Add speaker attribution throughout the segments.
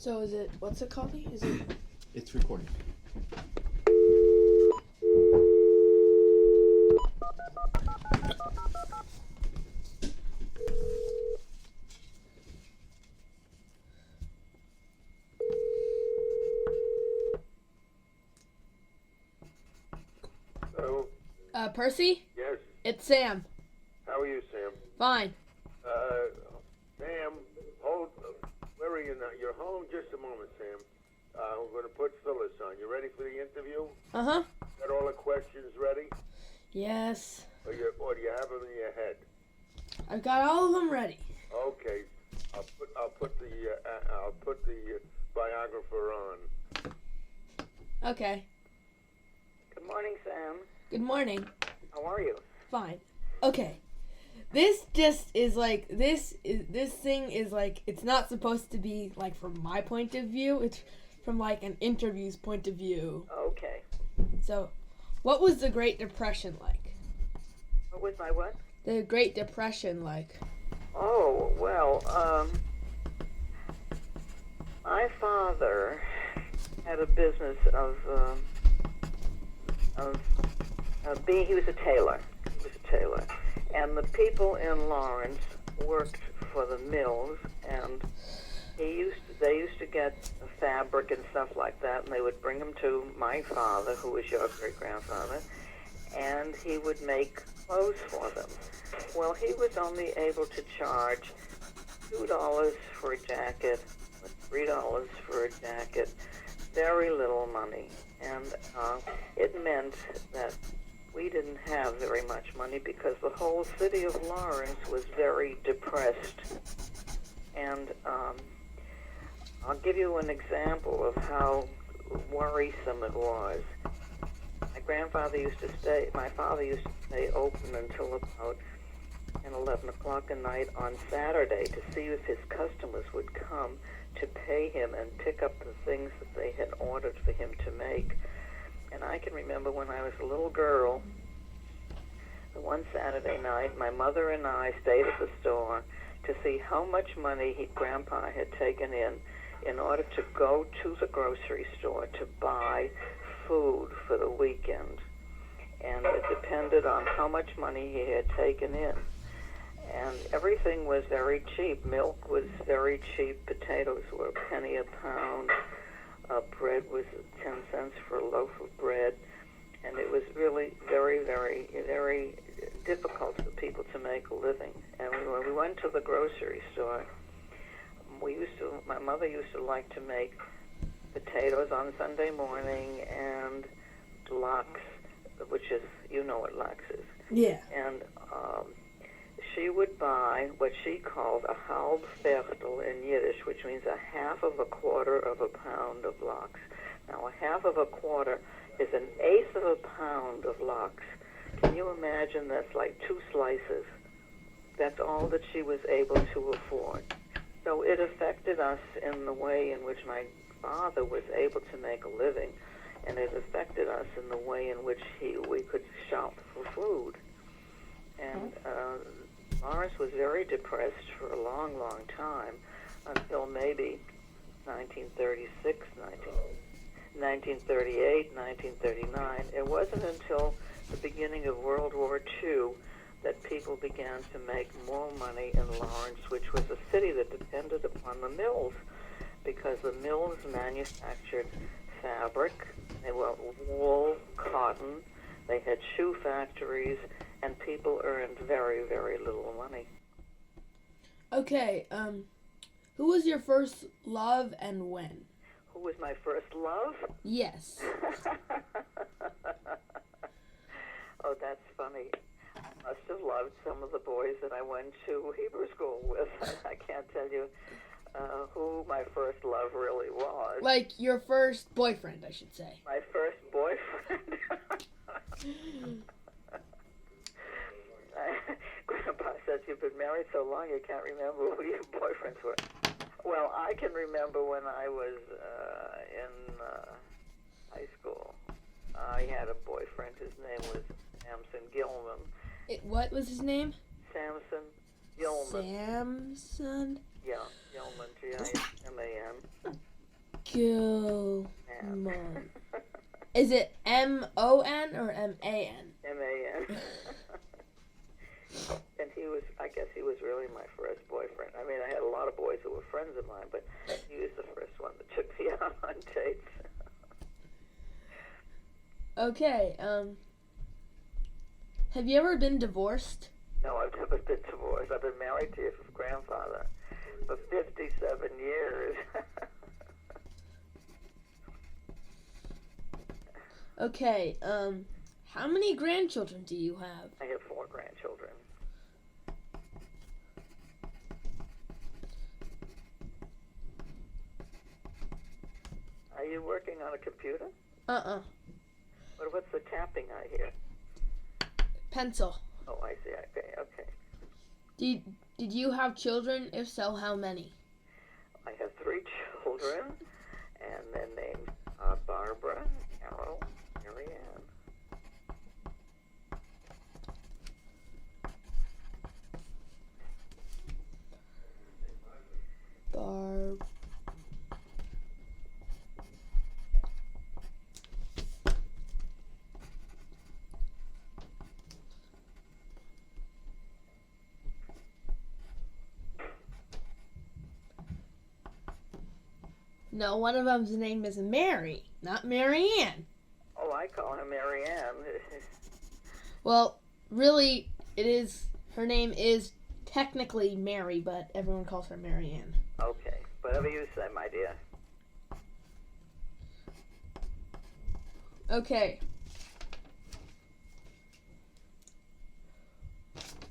Speaker 1: So is it, what's it called? Is it?
Speaker 2: It's recording.
Speaker 3: Hello?
Speaker 1: Percy?
Speaker 3: Yes.
Speaker 1: It's Sam.
Speaker 3: How are you, Sam?
Speaker 1: Fine.
Speaker 3: Sam, hold. Where are you now? You're home? Just a moment, Sam. We're going to put Phyllis on. You ready for the interview?
Speaker 1: Uh-huh.
Speaker 3: Got all the questions ready?
Speaker 1: Yes.
Speaker 3: Or do you have them in your head?
Speaker 1: I've got all of them ready.
Speaker 3: Okay. I'll put the biographer on.
Speaker 1: Okay.
Speaker 4: Good morning, Sam.
Speaker 1: Good morning.
Speaker 4: How are you?
Speaker 1: Fine. Okay. This just is like, this thing is like, it's not supposed to be like from my point of view. It's from like an interview's point of view.
Speaker 4: Okay.
Speaker 1: So, what was the Great Depression like?
Speaker 4: What was my what?
Speaker 1: The Great Depression like?
Speaker 4: Oh, well, my father had a business he was a tailor. And the people in Lawrence worked for the mills, and they used to get fabric and stuff like that, and they would bring them to my father, who was your great-grandfather, and he would make clothes for them. Well, he was only able to charge $2 for a jacket, $3 for a jacket, very little money, and it meant that we didn't have very much money because the whole city of Lawrence was very depressed. And I'll give you an example of how worrisome it was. My father used to stay open until about 10, 11 o'clock at night on Saturday to see if his customers would come to pay him and pick up the things that they had ordered for him to make. And I can remember when I was a little girl, one Saturday night, my mother and I stayed at the store to see how much money Grandpa had taken in order to go to the grocery store to buy food for the weekend. And it depended on how much money he had taken in. And everything was very cheap. Milk was very cheap. Potatoes were a penny a pound. Bread was 10 cents for a loaf of bread. And it was really very, very, very difficult for people to make a living. And when we went to the grocery store, my mother used to like to make potatoes on Sunday morning and lox, which is, you know what lox is.
Speaker 1: Yeah.
Speaker 4: And she would buy what she called a halb viertel in Yiddish, which means a half of a quarter of a pound of lox. Now, a half of a quarter is an eighth of a pound of lox. Can you imagine? That's like 2 slices. That's all that she was able to afford. So it affected us in the way in which my father was able to make a living, and it affected us in the way in which we could shop for food. And Lawrence was very depressed for a long, long time, until maybe 1936, 1938, 1939. It wasn't until the beginning of World War II that people began to make more money in Lawrence, which was a city that depended upon the mills, because the mills manufactured fabric. They were wool, cotton. They had shoe factories, and people earned very, very little money.
Speaker 1: Okay, who was your first love and when?
Speaker 4: Who was my first love?
Speaker 1: Yes.
Speaker 4: Oh, that's funny. I must have loved some of the boys that I went to Hebrew school with. I can't tell you who my first love really was.
Speaker 1: Like your first boyfriend, I should say.
Speaker 4: My first boyfriend. Grandpa says you've been married so long you can't remember who your boyfriends were. Well, I can remember when I was in high school. I had a boyfriend. His name was Samson Gilman.
Speaker 1: What was his name?
Speaker 4: Samson Gilman.
Speaker 1: Samson?
Speaker 4: Yeah, Gilman, Gilman.
Speaker 1: Gilman. Is it M-O-N or M-A-N?
Speaker 4: M-A-N. And I guess he was really my first boyfriend. I mean, I had a lot of boys who were friends of mine, but he was the first one that took me out on dates.
Speaker 1: Okay, have you ever been divorced?
Speaker 4: No, I've never been divorced. I've been married to your grandfather for 57 years.
Speaker 1: Okay, how many grandchildren do you have?
Speaker 4: I have 4 grandchildren. Are you working on a computer?
Speaker 1: Uh-uh.
Speaker 4: What's the tapping I hear?
Speaker 1: Pencil.
Speaker 4: Oh, I see. Okay.
Speaker 1: Did you have children? If so, how many?
Speaker 4: I have 3 children, and their names are Barbara, Carol, Mary Ann.
Speaker 1: Barb. No, one of them's name is Mary, not Mary Ann.
Speaker 4: Oh, I call her Mary Ann.
Speaker 1: Well, really, her name is technically Mary, but everyone calls her Mary Ann.
Speaker 4: Okay, whatever you say, my dear.
Speaker 1: Okay.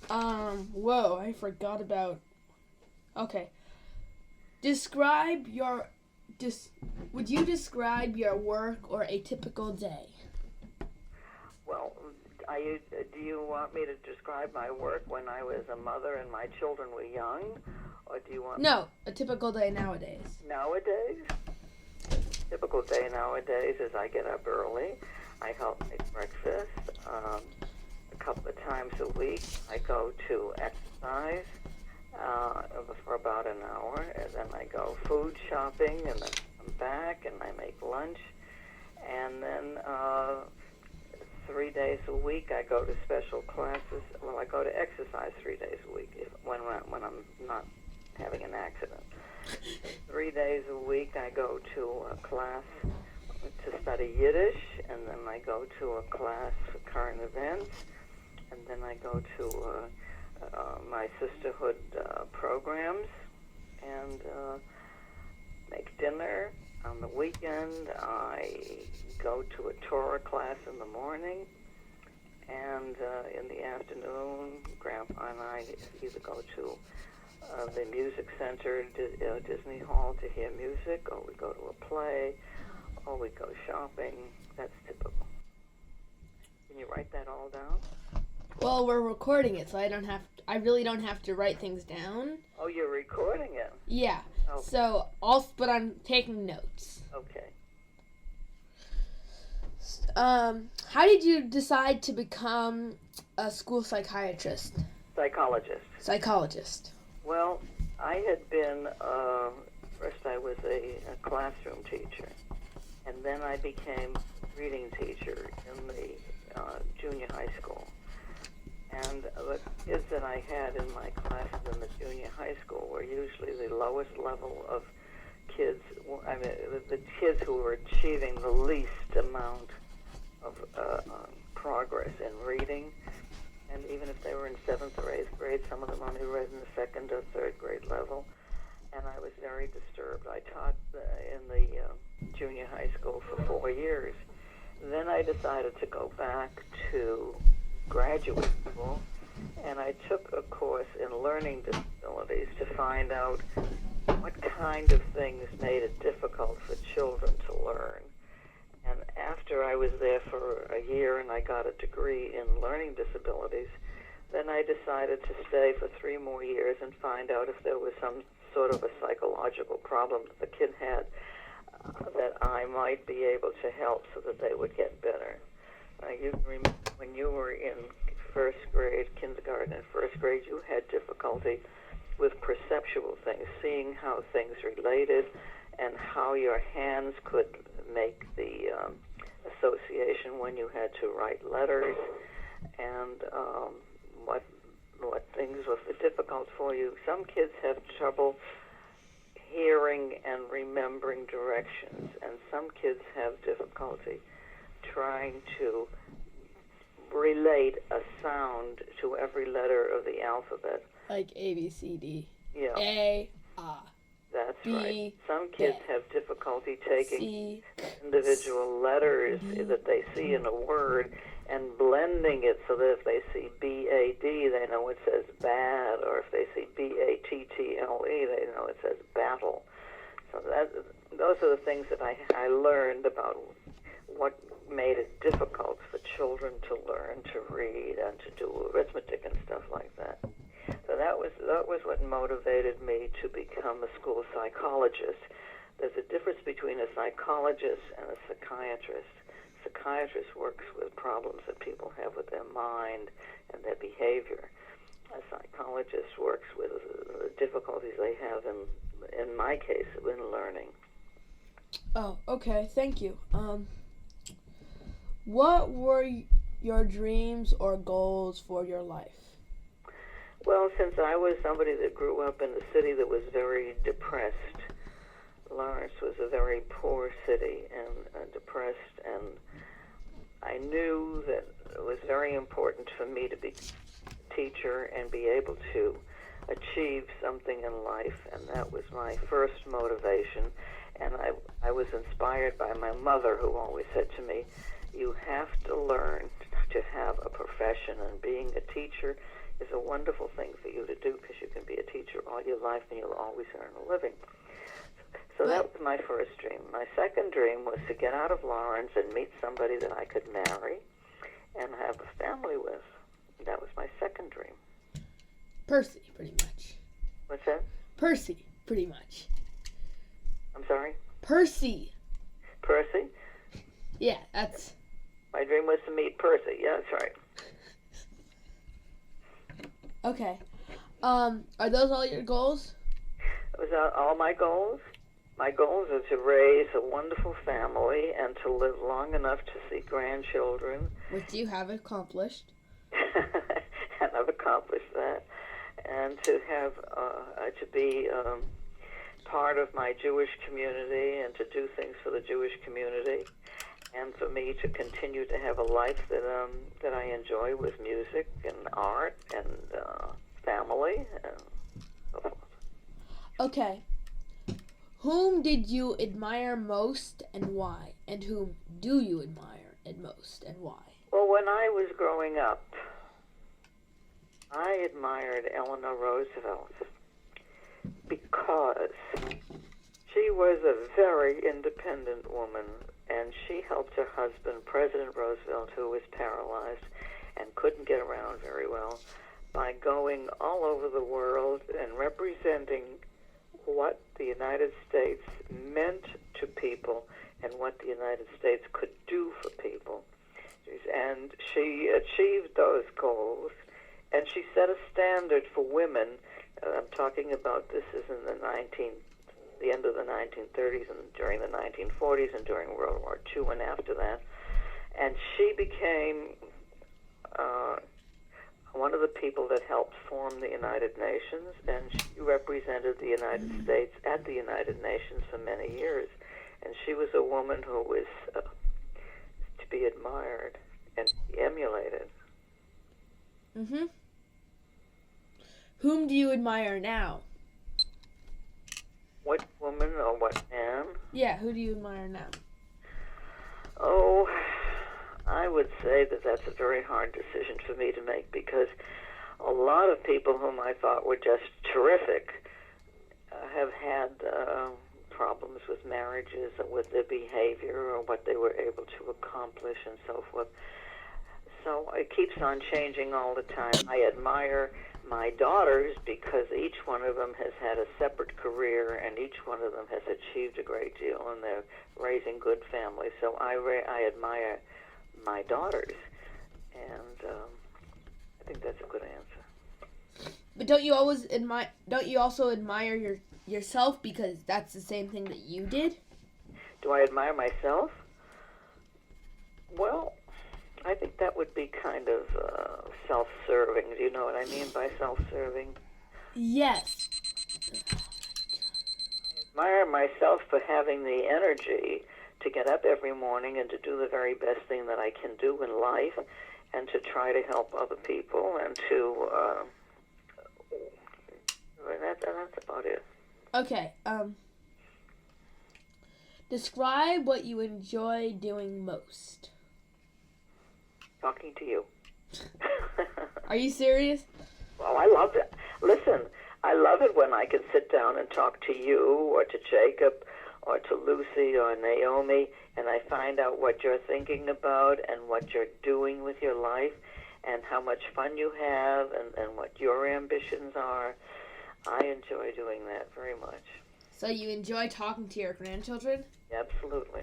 Speaker 1: Whoa, I forgot about... Okay. Would you describe your work or a typical day?
Speaker 4: Well, do you want me to describe my work when I was a mother and my children were young? Or do you want...
Speaker 1: No, a typical day nowadays.
Speaker 4: Nowadays? Typical day nowadays is I get up early. I help make breakfast. A couple of times a week, I go to exercise for about an hour, and then I go food shopping, and then come back, and I make lunch, and then 3 days a week I go to special classes. Well, I go to exercise 3 days a week when I'm not having an accident. 3 days a week I go to a class to study Yiddish, and then I go to a class for current events, and then I go to my sisterhood programs, and make dinner. On the weekend, I go to a Torah class in the morning, and in the afternoon, Grandpa and I either go to the music center, Disney Hall, to hear music, or we go to a play, or we go shopping. That's typical. Can you write that all down?
Speaker 1: Well, we're recording it, so I really don't have to write things down.
Speaker 4: Oh, you're recording it?
Speaker 1: Yeah.
Speaker 4: Okay.
Speaker 1: So, but I'm taking notes.
Speaker 4: Okay.
Speaker 1: How did you decide to become a school psychiatrist?
Speaker 4: Psychologist. Well, I had been, first I was a classroom teacher, and then I became a reading teacher in the junior high school. And the kids that I had in my classes in the junior high school were usually the lowest level of kids. I mean, the kids who were achieving the least amount of progress in reading. And even if they were in 7th or 8th grade, some of them only read in the 2nd or 3rd grade level. And I was very disturbed. I taught in the junior high school for 4 years. Then I decided to go back to graduate school, and I took a course in learning disabilities to find out what kind of things made it difficult for children to learn. And after I was there for a year and I got a degree in learning disabilities, then I decided to stay for 3 more years and find out if there was some sort of a psychological problem that the kid had that I might be able to help so that they would get better. You can remember when you were in 1st grade, kindergarten and 1st grade, you had difficulty with perceptual things, seeing how things related and how your hands could make the association when you had to write letters, and what things were difficult for you. Some kids have trouble hearing and remembering directions, and some kids have difficulty trying to relate a sound to every letter of the alphabet.
Speaker 1: Like A, B, C, D.
Speaker 4: Yeah.
Speaker 1: A,
Speaker 4: That's
Speaker 1: B,
Speaker 4: right. Some kids have difficulty taking
Speaker 1: C,
Speaker 4: individual letters
Speaker 1: D,
Speaker 4: that they see in a word and blending it so that if they see B-A-D, they know it says bad, or if they see B-A-T-T-L-E, they know it says battle. So those are the things that I learned about what made it difficult for children to learn to read and to do arithmetic and stuff like that. So that was what motivated me to become a school psychologist. There's a difference between a psychologist and a psychiatrist. A psychiatrist works with problems that people have with their mind and their behavior. A psychologist works with the difficulties they have in my case, in learning.
Speaker 1: Oh, okay. Thank you. What were your dreams or goals for your life?
Speaker 4: Well, since I was somebody that grew up in a city that was very depressed, Lawrence was a very poor city and depressed, and I knew that it was very important for me to be a teacher and be able to achieve something in life, and that was my first motivation. And I was inspired by my mother, who always said to me, you have to learn to have a profession, and being a teacher is a wonderful thing for you to do because you can be a teacher all your life and you'll always earn a living. So that was my first dream. My second dream was to get out of Lawrence and meet somebody that I could marry and have a family with. That was my second dream.
Speaker 1: Percy, pretty much.
Speaker 4: What's that?
Speaker 1: Percy, pretty much.
Speaker 4: I'm sorry?
Speaker 1: Percy.
Speaker 4: Percy?
Speaker 1: Yeah, that's...
Speaker 4: My dream was to meet Percy. Yeah, that's right.
Speaker 1: Okay. Are those all your goals?
Speaker 4: Was that all my goals? My goals are to raise a wonderful family and to live long enough to see grandchildren.
Speaker 1: Which you have accomplished.
Speaker 4: And I've accomplished that. And to have, to be part of my Jewish community and to do things for the Jewish community. And for me to continue to have a life that I enjoy with music and art and family and so forth.
Speaker 1: Okay. Whom did you admire most and why? And whom do you admire most and why?
Speaker 4: Well, when I was growing up, I admired Eleanor Roosevelt because she was a very independent woman, and she helped her husband, President Roosevelt, who was paralyzed and couldn't get around very well, by going all over the world and representing what the United States meant to people and what the United States could do for people. And she achieved those goals, and she set a standard for women. I'm talking about this is in the end of the 1930s and during the 1940s and during World War II and after that. And she became one of the people that helped form the United Nations, and she represented the United States at the United Nations for many years. And she was a woman who was to be admired and emulated.
Speaker 1: Mm-hmm. Whom do you admire now?
Speaker 4: What woman or what man?
Speaker 1: Yeah, who do you admire now?
Speaker 4: Oh, I would say that that's a very hard decision for me to make because a lot of people whom I thought were just terrific have had problems with marriages or with their behavior or what they were able to accomplish and so forth. So it keeps on changing all the time. I admire my daughters because each one of them has had a separate career and each one of them has achieved a great deal and they're raising good families. So I admire my daughters, and I think that's a good answer.
Speaker 1: But don't you also admire yourself because that's the same thing that you did?
Speaker 4: Do I admire myself? Well, I think that would be kind of self-serving. Do you know what I mean by self-serving?
Speaker 1: Yes.
Speaker 4: Admire myself for having the energy to get up every morning and to do the very best thing that I can do in life, and to try to help other people, and to that's about it.
Speaker 1: Okay. Describe what you enjoy doing most.
Speaker 4: Talking to you.
Speaker 1: Are you serious?
Speaker 4: Well, I love it. Listen, I love it when I can sit down and talk to you, or to Jacob, or to Lucy, or Naomi, and I find out what you're thinking about and what you're doing with your life and how much fun you have and what your ambitions are. I enjoy doing that very much.
Speaker 1: So you enjoy talking to your grandchildren?
Speaker 4: Absolutely.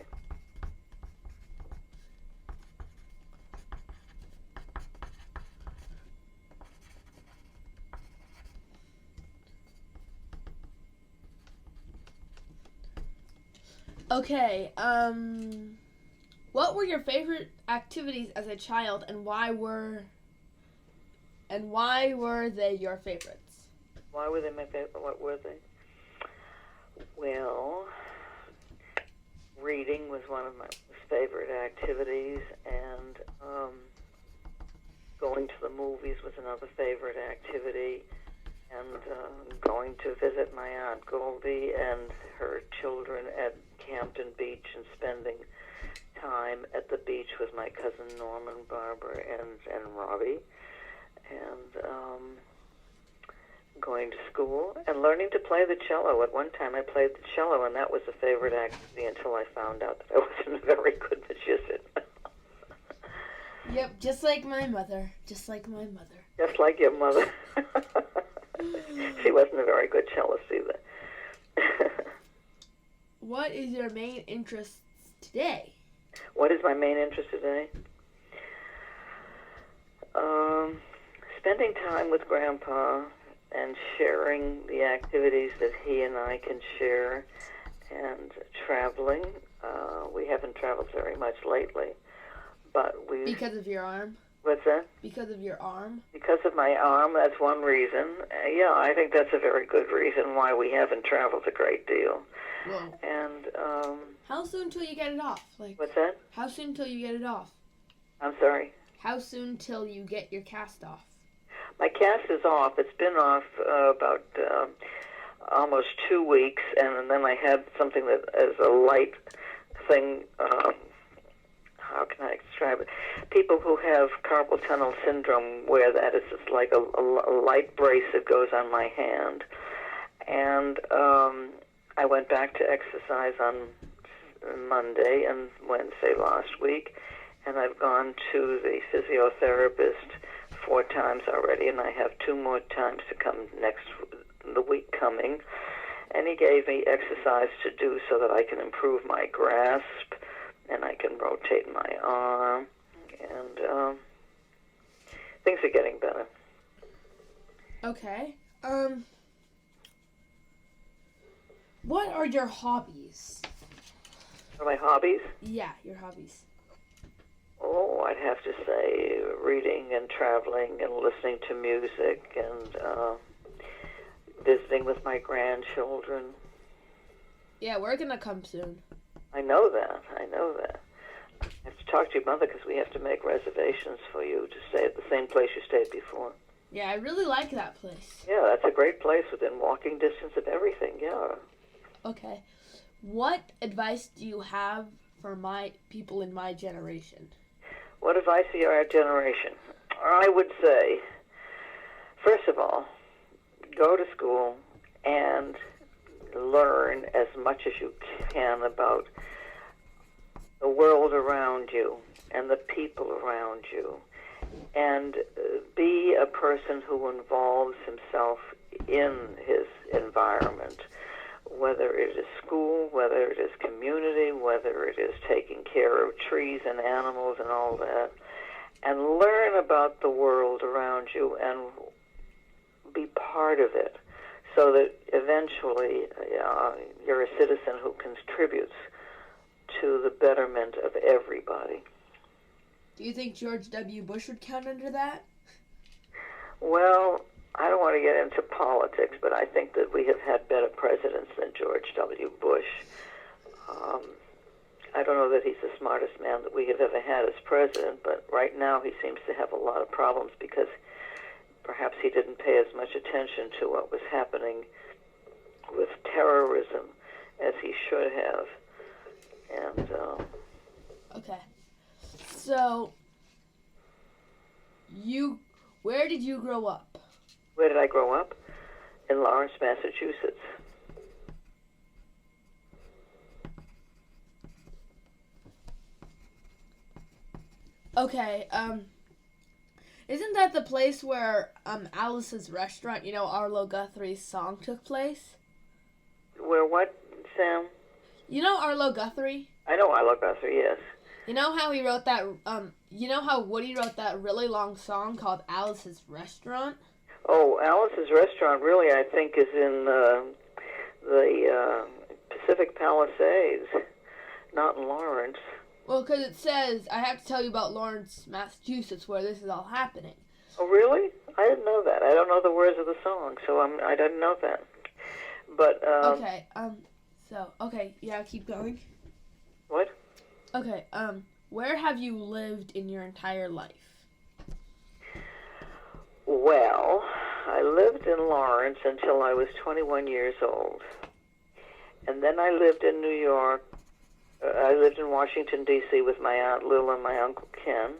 Speaker 1: Okay, what were your favorite activities as a child, and why were they your favorites?
Speaker 4: Why were they my favorite? What were they? Well, reading was one of my favorite activities, and going to the movies was another favorite activity, and going to visit my Aunt Goldie and her children at Hampton Beach, and spending time at the beach with my cousin Norman, Barbara, and Robbie, and going to school and learning to play the cello. At one time I played the cello, and that was a favorite activity until I found out that I wasn't a very good musician.
Speaker 1: Yep, just like my mother. Just like my mother.
Speaker 4: Just like your mother. She wasn't a very good cellist either.
Speaker 1: What is your main interest today?
Speaker 4: What is my main interest today? Spending time with Grandpa and sharing the activities that he and I can share, and traveling. We haven't traveled very much lately, but we...
Speaker 1: Because of your arm?
Speaker 4: What's that?
Speaker 1: Because of your arm?
Speaker 4: Because of my arm, that's one reason. Yeah, I think that's a very good reason why we haven't traveled a great deal.
Speaker 1: Whoa.
Speaker 4: And,
Speaker 1: how soon till you get it off? Like,
Speaker 4: what's that?
Speaker 1: How soon till you get it off?
Speaker 4: I'm sorry?
Speaker 1: How soon till you get your cast off?
Speaker 4: My cast is off. It's been off about almost 2 weeks, and then I had something that is a light thing. How can I describe it? People who have carpal tunnel syndrome wear that. It's just like a light brace that goes on my hand. And I went back to exercise on Monday and Wednesday last week, and I've gone to the physiotherapist 4 times already, and I have 2 more times to come the week coming. And he gave me exercise to do so that I can improve my grasp, and I can rotate my arm, and things are getting better.
Speaker 1: Okay. What are your hobbies?
Speaker 4: Are my hobbies?
Speaker 1: Yeah, your hobbies.
Speaker 4: Oh, I'd have to say reading and traveling and listening to music and visiting with my grandchildren.
Speaker 1: Yeah, we're gonna come soon.
Speaker 4: I know that. I have to talk to your mother because we have to make reservations for you to stay at the same place you stayed before.
Speaker 1: Yeah, I really like that place.
Speaker 4: Yeah, that's a great place within walking distance of everything, yeah.
Speaker 1: Okay. What advice do you have for my people in my generation?
Speaker 4: What advice for our generation? I would say, first of all, go to school and learn as much as you can about the world around you and the people around you, and be a person who involves himself in his environment, whether it is school, whether it is community, whether it is taking care of trees and animals and all that, and learn about the world around you and be part of it, so that eventually you're a citizen who contributes to the betterment of everybody.
Speaker 1: Do you think George W. Bush would count under that?
Speaker 4: Well, I don't want to get into politics, but I think that we have had better presidents than George W. Bush. I don't know that he's the smartest man that we have ever had as president, but right now he seems to have a lot of problems because perhaps he didn't pay as much attention to what was happening with terrorism as he should have. And
Speaker 1: okay. So, where did you grow up?
Speaker 4: Where did I grow up? In Lawrence, Massachusetts.
Speaker 1: Okay, isn't that the place where Alice's restaurant, Arlo Guthrie's song took place?
Speaker 4: Where what, Sam?
Speaker 1: You know Arlo Guthrie?
Speaker 4: I know Arlo Guthrie, yes.
Speaker 1: You know how he wrote that, you know how Woody wrote that really long song called Alice's Restaurant?
Speaker 4: Oh, Alice's Restaurant really, I think, is in the Pacific Palisades, not in Lawrence.
Speaker 1: Well, because it says, I have to tell you about Lawrence, Massachusetts, where this is all happening.
Speaker 4: Oh, really? I didn't know that. I don't know the words of the song, so I didn't know that. But,
Speaker 1: okay, yeah, keep going.
Speaker 4: What?
Speaker 1: Okay, where have you lived in your entire life?
Speaker 4: Well, I lived in Lawrence until I was 21 years old. And then I lived in New York. I lived in Washington, D.C. with my Aunt Lil and my Uncle Ken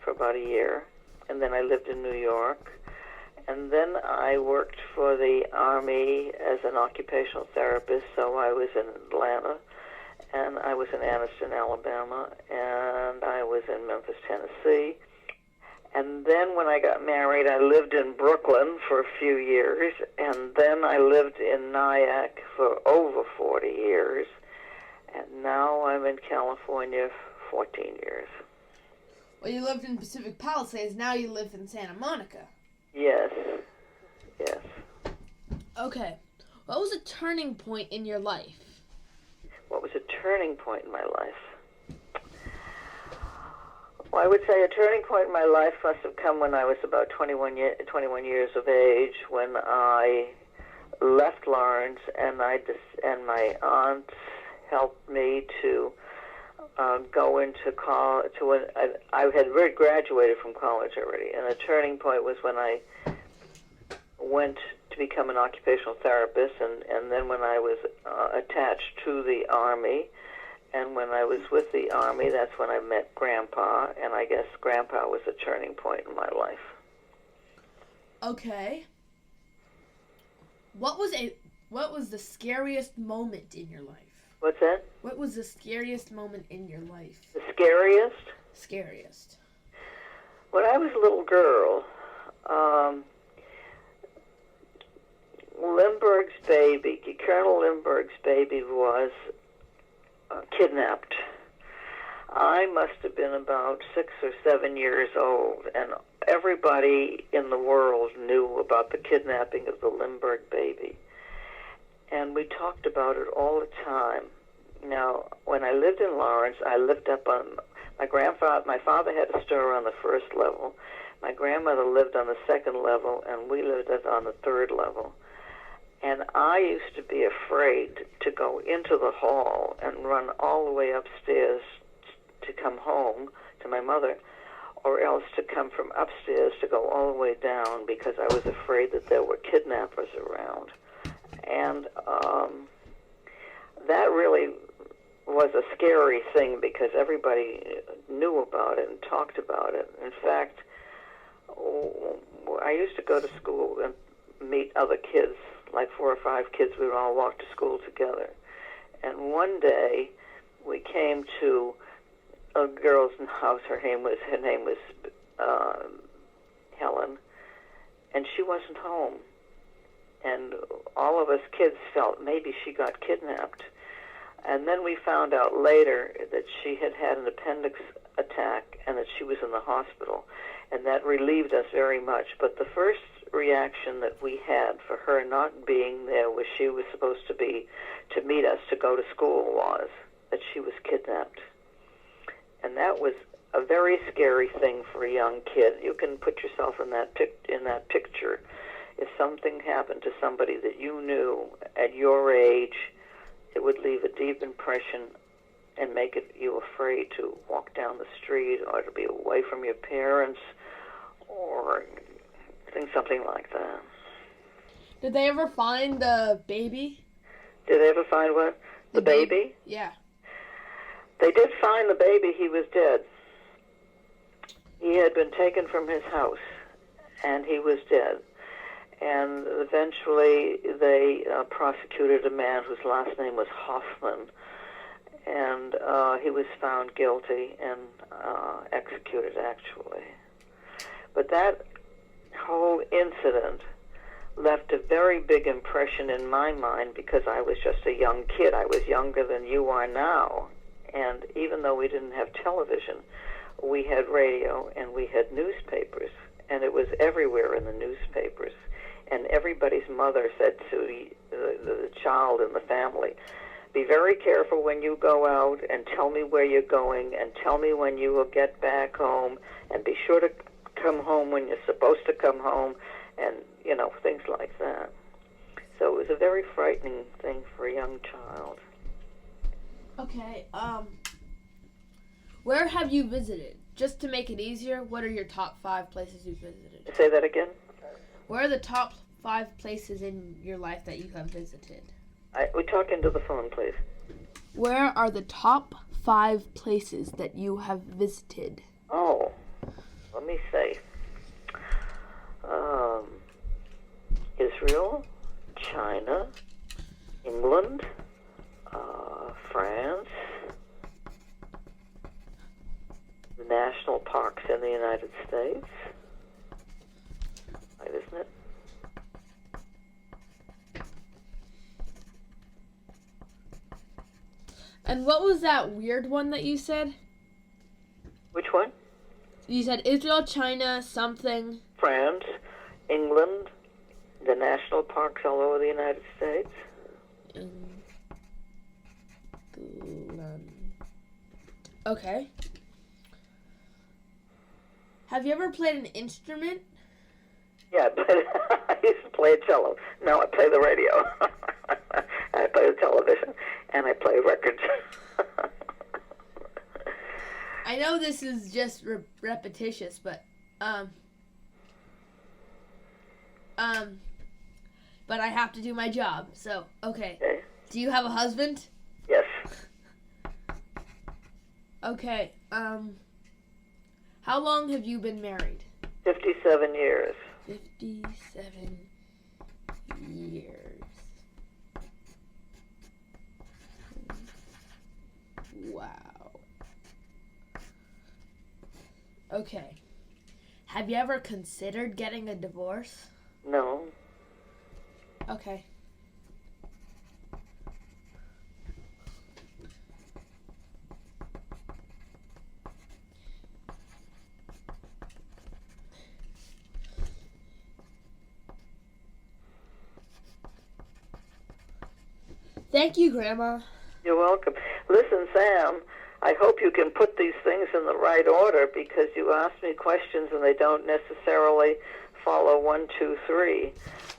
Speaker 4: for about a year. And then I lived in New York. And then I worked for the Army as an occupational therapist, so I was in Atlanta, and I was in Anniston, Alabama, and I was in Memphis, Tennessee. And then when I got married, I lived in Brooklyn for a few years, and then I lived in Nyack for over 40 years. And now I'm in California 14 years.
Speaker 1: Well, you lived in Pacific Palisades. Now you live in Santa Monica.
Speaker 4: Yes. Yes.
Speaker 1: Okay. What was a turning point in your life?
Speaker 4: What was a turning point in my life? Well, I would say a turning point in my life must have come when I was about 21 years of age, when I left Lawrence, and my aunt helped me to go into college. I had graduated from college already, and a turning point was when I went to become an occupational therapist, and then when I was attached to the Army, and when I was with the Army, that's when I met Grandpa, and I guess Grandpa was a turning point in my life.
Speaker 1: Okay. What was the scariest moment in your life?
Speaker 4: What's that?
Speaker 1: What was the scariest moment in your life?
Speaker 4: The scariest?
Speaker 1: Scariest.
Speaker 4: When I was a little girl, Lindbergh's baby, Colonel Lindbergh's baby was kidnapped. I must have been about 6 or 7 years old, and everybody in the world knew about the kidnapping of the Lindbergh baby. And we talked about it all the time. Now, when I lived in Lawrence, I lived up on my father had a store on the first level. My grandmother lived on the second level, and we lived on the third level. And I used to be afraid to go into the hall and run all the way upstairs to come home to my mother, or else to come from upstairs to go all the way down, because I was afraid that there were kidnappers around. And that really was a scary thing, because everybody knew about it and talked about it. In fact, I used to go to school and meet other kids, like 4 or 5 kids. We would all walk to school together. And one day, we came to a girl's house. Her name was Helen, and she wasn't home. And all of us kids felt maybe she got kidnapped. And then we found out later that she had had an appendix attack and that she was in the hospital. And that relieved us very much. But the first reaction that we had for her not being there where she was supposed to be to meet us to go to school was that she was kidnapped. And that was a very scary thing for a young kid. You can put yourself in that picture. If something happened to somebody that you knew at your age, it would leave a deep impression and make you afraid to walk down the street or to be away from your parents or something like that.
Speaker 1: Did they ever find the baby?
Speaker 4: Did they ever find what? The baby?
Speaker 1: Yeah.
Speaker 4: They did find the baby. He was dead. He had been taken from his house, and he was dead. And eventually they prosecuted a man whose last name was Hoffman, and he was found guilty and executed, actually. But that whole incident left a very big impression in my mind because I was just a young kid. I was younger than you are now. And even though we didn't have television, we had radio and we had newspapers, and it was everywhere in the newspapers. And everybody's mother said to the child in the family, be very careful when you go out, and tell me where you're going, and tell me when you will get back home, and be sure to come home when you're supposed to come home, and, things like that. So it was a very frightening thing for a young child.
Speaker 1: Okay, where have you visited? Just to make it easier, what are your top 5 places you've visited?
Speaker 4: Say that again?
Speaker 1: Where are the top 5 places in your life that you have visited?
Speaker 4: We talk into the phone, please.
Speaker 1: Where are the top 5 places that you have visited?
Speaker 4: Oh, let me say. Israel, China, England, France, the national parks in the United States. Right, isn't it?
Speaker 1: And what was that weird one that you said?
Speaker 4: Which one?
Speaker 1: You said Israel, China, something.
Speaker 4: France, England, the national parks all over the United States.
Speaker 1: Okay. Have you ever played an instrument?
Speaker 4: Yeah, I used to play cello. Now I play the radio. I play the television, and I play records.
Speaker 1: I know this is just repetitious, but but I have to do my job. So, okay. Do you have a husband?
Speaker 4: Yes.
Speaker 1: Okay. How long have you been married?
Speaker 4: 57 years.
Speaker 1: 57 years. Wow. Okay. Have you ever considered getting a divorce?
Speaker 4: No.
Speaker 1: Okay. Thank you, Grandma.
Speaker 4: You're welcome. Listen, Sam, I hope you can put these things in the right order because you asked me questions and they don't necessarily follow 1, 2, 3.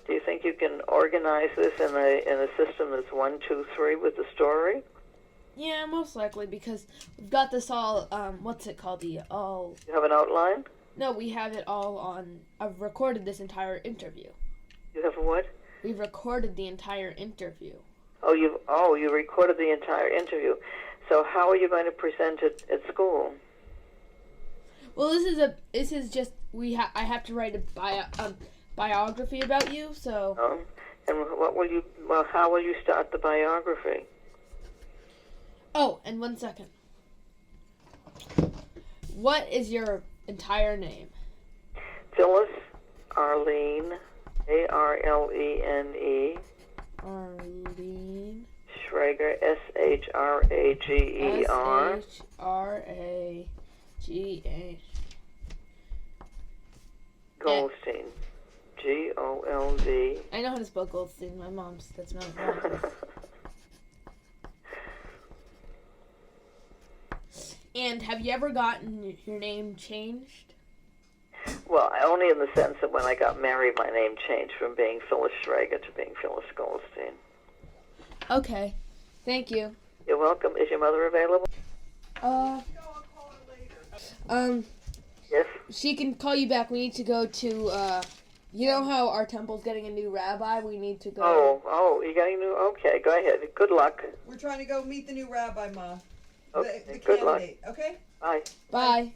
Speaker 4: Do you think you can organize this in a system that's 1, 2, 3 with the story?
Speaker 1: Yeah, most likely, because we've got this all, what's it called?
Speaker 4: You have an outline?
Speaker 1: No, we have it all on, I've recorded this entire interview.
Speaker 4: You have a what?
Speaker 1: We've recorded the entire interview.
Speaker 4: You recorded the entire interview. So how are you going to present it at school?
Speaker 1: Well, this is just, I have to write a biography about you, so.
Speaker 4: And how will you start the biography?
Speaker 1: Oh, and 1 second. What is your entire name?
Speaker 4: Phyllis Arlene, Arlene.
Speaker 1: Arlene.
Speaker 4: Schrager, Shrager.
Speaker 1: Shrager.
Speaker 4: Goldstein. Gold.
Speaker 1: I know how to spell Goldstein. That's my mom. And have you ever gotten your name changed?
Speaker 4: Well, only in the sense that when I got married, my name changed from being Phyllis Schrager to being Phyllis Goldstein.
Speaker 1: Okay. Thank you.
Speaker 4: You're welcome. Is your mother available?
Speaker 1: Yes? She can call you back. We need to go to, you know how our temple's getting a new rabbi? We need to go.
Speaker 4: Oh, you're getting new? Okay, go ahead. Good luck.
Speaker 2: We're trying to go meet the new rabbi, Ma.
Speaker 4: Okay,
Speaker 2: The
Speaker 4: good luck.
Speaker 2: candidate, okay?
Speaker 4: Bye.
Speaker 1: Bye.